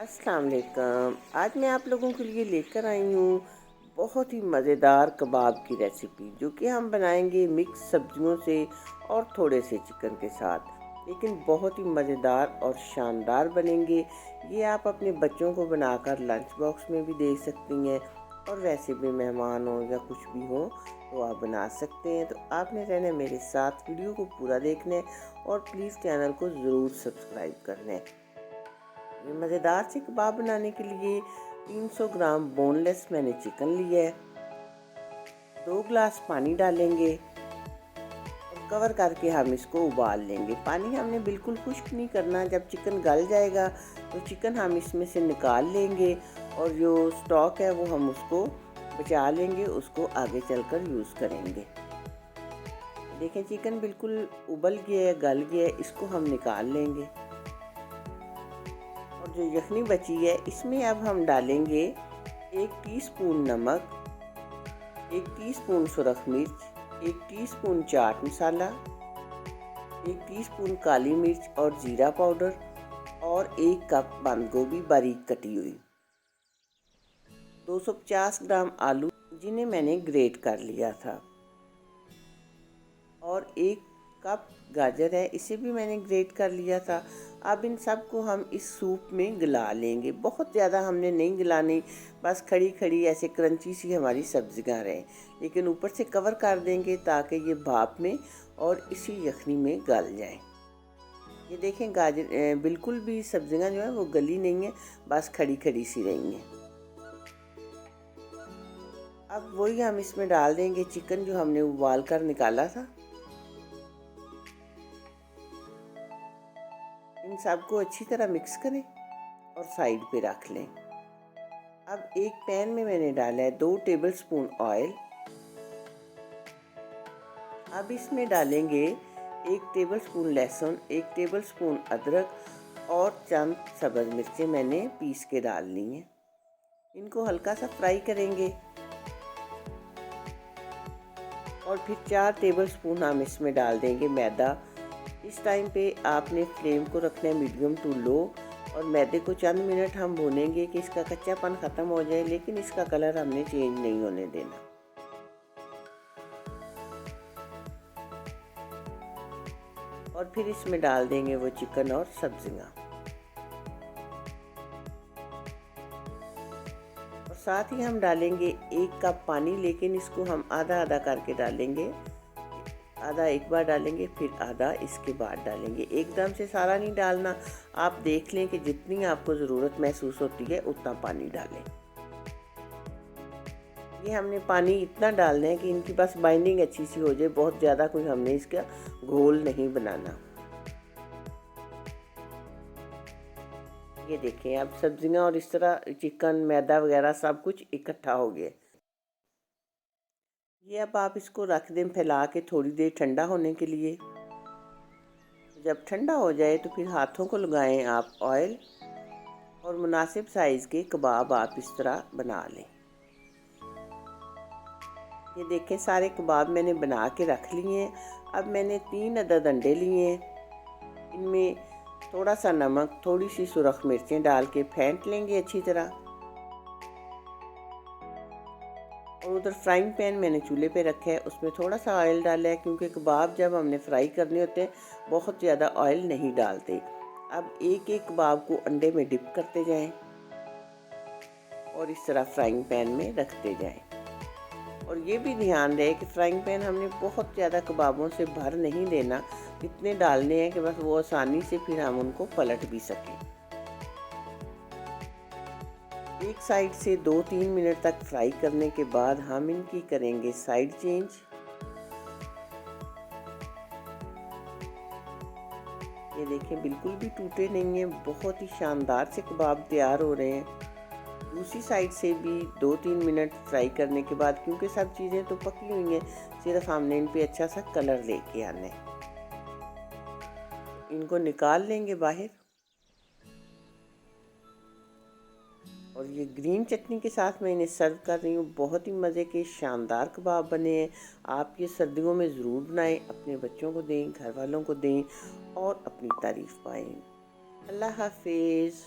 अस्सलाम वालेकुम। आज मैं आप लोगों के लिए लेकर आई हूँ बहुत ही मज़ेदार कबाब की रेसिपी, जो कि हम बनाएंगे मिक्स सब्जियों से और थोड़े से चिकन के साथ। लेकिन बहुत ही मज़ेदार और शानदार बनेंगे। ये आप अपने बच्चों को बनाकर लंच बॉक्स में भी दे सकती हैं, और वैसे भी मेहमान हो या कुछ भी हो तो आप बना सकते हैं। तो आपने रहना मेरे साथ, वीडियो को पूरा देखना है और प्लीज़ चैनल को ज़रूर सब्सक्राइब करना है। ये मज़ेदार से कबाब बनाने के लिए 300 ग्राम बोनलेस मैंने चिकन लिया है। 2 गिलास पानी डालेंगे और कवर करके हम इसको उबाल लेंगे। पानी हमने बिल्कुल खुश्क नहीं करना। जब चिकन गल जाएगा तो चिकन हम इसमें से निकाल लेंगे, और जो स्टॉक है वो हम उसको बचा लेंगे, उसको आगे चलकर यूज़ करेंगे। देखें, चिकन बिल्कुल उबल गया है, गल गया है, इसको हम निकाल लेंगे। और जो यखनी बची है इसमें अब हम डालेंगे 1 टीस्पून नमक, 1 टीस्पून सुरख मिर्च, 1 टीस्पून चाट मसाला, 1 टीस्पून काली मिर्च और जीरा पाउडर, और 1 कप बंद गोभी बारीक कटी हुई, 250 ग्राम आलू जिन्हें मैंने ग्रेट कर लिया था, और 1 कप गाजर है, इसे भी मैंने ग्रेट कर लिया था। अब इन सब को हम इस सूप में गला लेंगे। बहुत ज़्यादा हमने नहीं गलानी, बस खड़ी खड़ी ऐसे क्रंची सी हमारी सब्जियां रहें, लेकिन ऊपर से कवर कर देंगे ताकि ये भाप में और इसी यखनी में गल जाए। ये देखें, गाजर बिल्कुल भी सब्जियां जो है वो गली नहीं है, बस खड़ी खड़ी सी रही हैं। अब वही हम इसमें डाल देंगे चिकन जो हमने उबाल कर निकाला था। इन सबको अच्छी तरह मिक्स करें और साइड पे रख लें। अब एक पैन में मैंने डाला है 2 टेबलस्पून ऑयल। अब इसमें डालेंगे 1 टेबलस्पून लहसुन, 1 टेबलस्पून अदरक और चंद सब्ज़ मिर्चें मैंने पीस के डाल ली हैं। इनको हल्का सा फ्राई करेंगे, और फिर 4 टेबलस्पून हम इसमें डाल देंगे मैदा। इस टाइम पे आपने फ्लेम को रखना है मीडियम टू लो, और मैदे को चंद मिनट हम भूनेंगे कि इसका कच्चापन ख़त्म हो जाए, लेकिन इसका कलर हमने चेंज नहीं होने देना। और फिर इसमें डाल देंगे वो चिकन और सब्जियां, और साथ ही हम डालेंगे 1 कप पानी, लेकिन इसको हम आधा आधा करके डालेंगे। आधा एक बार डालेंगे, फिर आधा इसके बाद डालेंगे। एकदम से सारा नहीं डालना, आप देख लें कि जितनी आपको ज़रूरत महसूस होती है उतना पानी डालें। ये हमने पानी इतना डालना है कि इनकी बस बाइंडिंग अच्छी सी हो जाए, बहुत ज़्यादा कोई हमने इसका घोल नहीं बनाना। ये देखें, अब सब्जियां और इस तरह चिकन, मैदा वगैरह सब कुछ इकट्ठा हो गया। ये अब आप इसको रख दें फैला के थोड़ी देर ठंडा होने के लिए। जब ठंडा हो जाए तो फिर हाथों को लगाएं आप ऑयल, और मुनासिब साइज़ के कबाब आप इस तरह बना लें। ये देखें, सारे कबाब मैंने बना के रख लिए हैं। अब मैंने 3 अदद अंडे लिए हैं। इनमें थोड़ा सा नमक, थोड़ी सी सुरख मिर्चें डाल के फेंट लेंगे अच्छी तरह। और उधर फ्राइंग पैन मैंने चूल्हे पे रखा है, उसमें थोड़ा सा ऑयल डाला है, क्योंकि कबाब जब हमने फ्राई करने होते हैं बहुत ज़्यादा ऑयल नहीं डालते। अब एक एक कबाब को अंडे में डिप करते जाएं और इस तरह फ्राइंग पैन में रखते जाएं। और ये भी ध्यान रहे कि फ्राइंग पैन हमने बहुत ज़्यादा कबाबों से भर नहीं देना, इतने डालने हैं कि बस वो आसानी से फिर हम उनको पलट भी सकें। एक साइड से 2-3 मिनट तक फ्राई करने के बाद हम इनकी करेंगे साइड चेंज। ये देखें, बिल्कुल भी टूटे नहीं हैं, बहुत ही शानदार से कबाब तैयार हो रहे हैं। दूसरी साइड से भी 2-3 मिनट फ्राई करने के बाद, क्योंकि सब चीज़ें तो पकी हुई हैं, सिर्फ हमने इन पे अच्छा सा कलर लेके आना है। इनको निकाल लेंगे बाहर, और ये ग्रीन चटनी के साथ मैं इन्हें सर्व कर रही हूँ। बहुत ही मज़े के शानदार कबाब बने हैं। आप ये सर्दियों में ज़रूर बनाएं, अपने बच्चों को दें, घर वालों को दें और अपनी तारीफ़ पाएं। अल्लाह हाफिज़।